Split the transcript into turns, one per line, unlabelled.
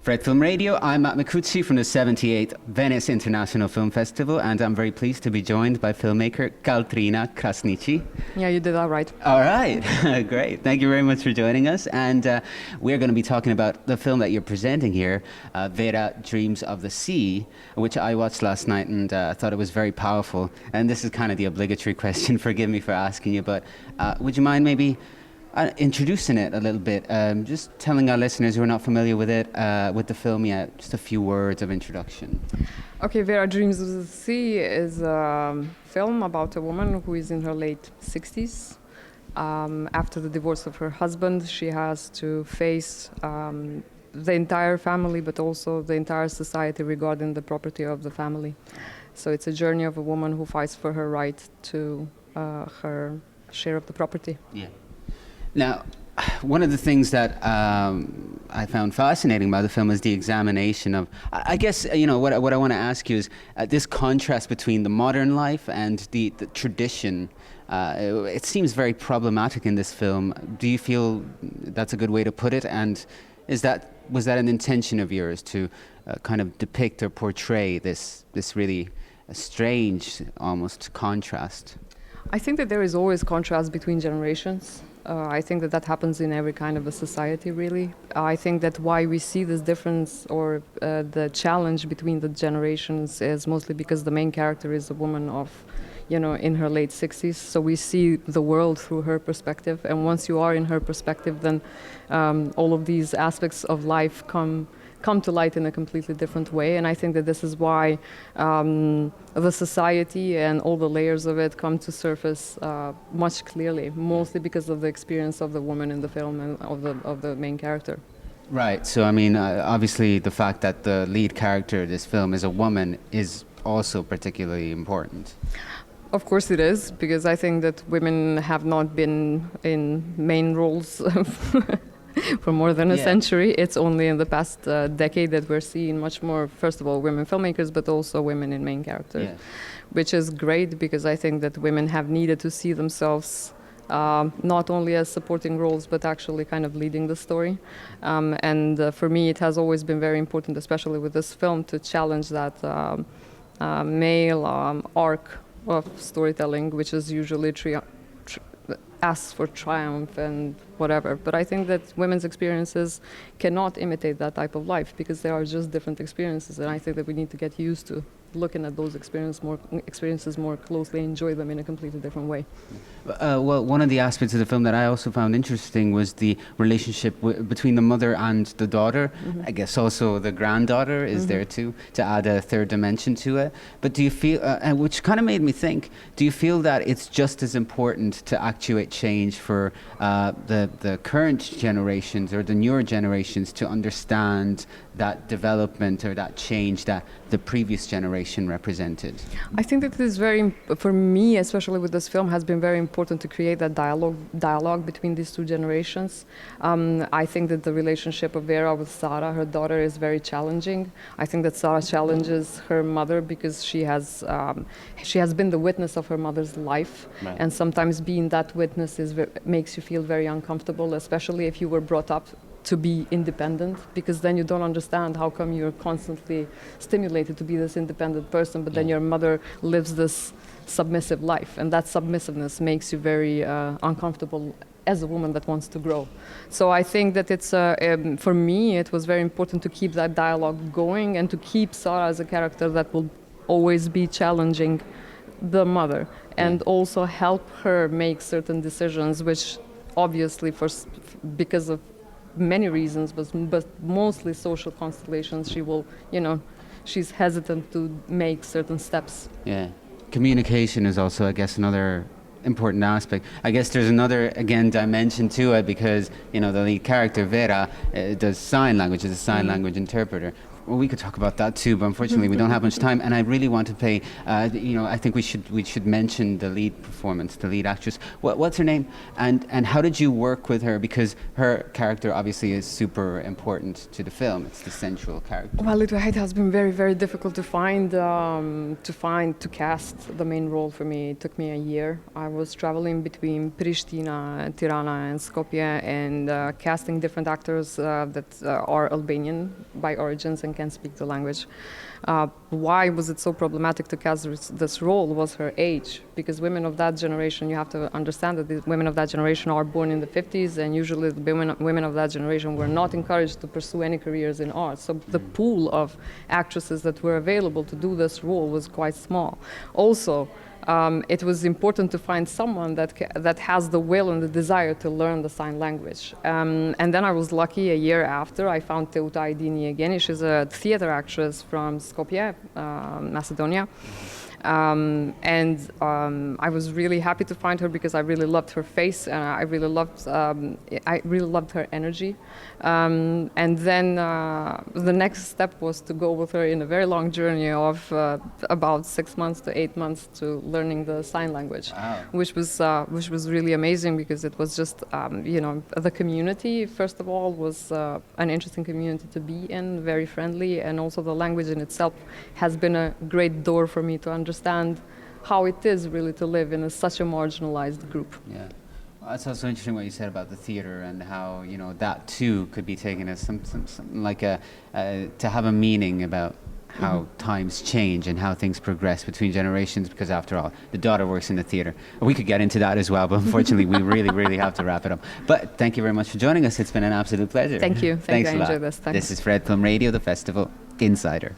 Fred Film Radio, I'm Matt Micucci from the 78th Venice International Film Festival, and I'm very pleased to be joined by filmmaker Kaltrina Krasniqi.
Yeah, you did that right.
All right, great. Thank you very much for joining us. And we're going to be talking about the film that you're presenting here, VERA, Dreams of the Sea, which I watched last night and thought it was very powerful. And this is kind of the obligatory question, forgive me for asking you, but would you mind maybe introducing it a little bit, just telling our listeners who are not familiar with it, with the film yet, just a few words of introduction.
Okay, Vera Dreams of the Sea is a film about a woman who is in her late 60s. After the divorce of her husband, she has to face the entire family, but also the entire society regarding the property of the family. So it's a journey of a woman who fights for her right to her share of the property.
Yeah. Now, one of the things that I found fascinating about the film is the examination of, I guess, what I want to ask you is this contrast between the modern life and the tradition. It seems very problematic in this film. Do you feel that's a good way to put it? And was that an intention of yours to kind of depict or portray this really strange, almost contrast?
I think that there is always contrast between generations. I think that happens in every kind of a society, really. I think that why we see this difference or the challenge between the generations is mostly because the main character is a woman of, in her late 60s. So we see the world through her perspective. And once you are in her perspective, then all of these aspects of life come to light in a completely different way. And I think that this is why the society and all the layers of it come to surface much clearly, mostly because of the experience of the woman in the film and of the main character.
Right. So, I mean, obviously the fact that the lead character of this film is a woman is also particularly important.
Of course it is, because I think that women have not been in main roles for more than a century. It's only in the past decade that we're seeing much more, first of all, women filmmakers, but also women in main characters, which is great because I think that women have needed to see themselves not only as supporting roles, but actually kind of leading the story. And for me, it has always been very important, especially with this film, to challenge that male arc of storytelling, which is usually asks for triumph and whatever. But I think that women's experiences cannot imitate that type of life because they are just different experiences. And I think that we need to get used to looking at those experiences more closely, enjoy them in a completely different way.
Well, one of the aspects of the film that I also found interesting was the relationship between the mother and the daughter. Mm-hmm. I guess also the granddaughter is there too, to add a third dimension to it. But do you feel, which kind of made me think, do you feel that it's just as important to actuate change for the current generations or the newer generations to understand that development or that change that the previous generation represented?
I think that it is very, for me, especially with this film, has been very important to create that dialogue between these two generations. I think that the relationship of Vera with Sara, her daughter, is very challenging. I think that Sara challenges her mother because she has been the witness of her mother's life, right. And sometimes being that witness makes you feel very uncomfortable, especially if you were brought up to be independent, because then you don't understand how come you're constantly stimulated to be this independent person, but then your mother lives this submissive life, and that submissiveness makes you very uncomfortable as a woman that wants to grow. So I think that it's, for me, it was very important to keep that dialogue going and to keep Sara as a character that will always be challenging the mother and also help her make certain decisions, which obviously because of many reasons, but mostly social constellations, she's hesitant to make certain steps.
Yeah. Communication is also, I guess, another important aspect. I guess there's another, again, dimension to it because, the lead character, Vera, does sign language, is a sign language interpreter. Well, we could talk about that too, but unfortunately we don't have much time. And I really want to pay. I think we should mention the lead performance, the lead actress. What's her name? And how did you work with her? Because her character obviously is super important to the film. It's the central character.
Well, it has been very, very difficult to find, to cast the main role for me. It took me a year. I was traveling between Pristina, Tirana, and Skopje, and casting different actors that are Albanian by origins and can speak the language. Why was it so problematic to cast this role was her age, because women of that generation, you have to understand that the women of that generation are born in the 50s, and usually the women of that generation were not encouraged to pursue any careers in art. So the pool of actresses that were available to do this role was quite small. Also, it was important to find someone that has the will and the desire to learn the sign language. And then I was lucky, a year after, I found Teuta Aidini again. She's a theater actress from Skopje, Macedonia. I was really happy to find her because I really loved her face, and I really loved her energy. And then the next step was to go with her in a very long journey of about 6 months to 8 months to learning the sign language,
Wow.
which was really amazing because it was just the community first of all was an interesting community to be in, very friendly, and also the language in itself has been a great door for me to understand how it is really to live in such a marginalized group.
Yeah. Well, it's also interesting what you said about the theater and how that too could be taken as something like to have a meaning about how times change and how things progress between generations, because after all, the daughter works in the theater. We could get into that as well, but unfortunately we really have to wrap it up. But thank you very much for joining us. It's been an absolute pleasure.
Thank you.
Thanks
I
a lot.
enjoyed this. Thanks.
This is Fred Film Radio, the Festival Insider.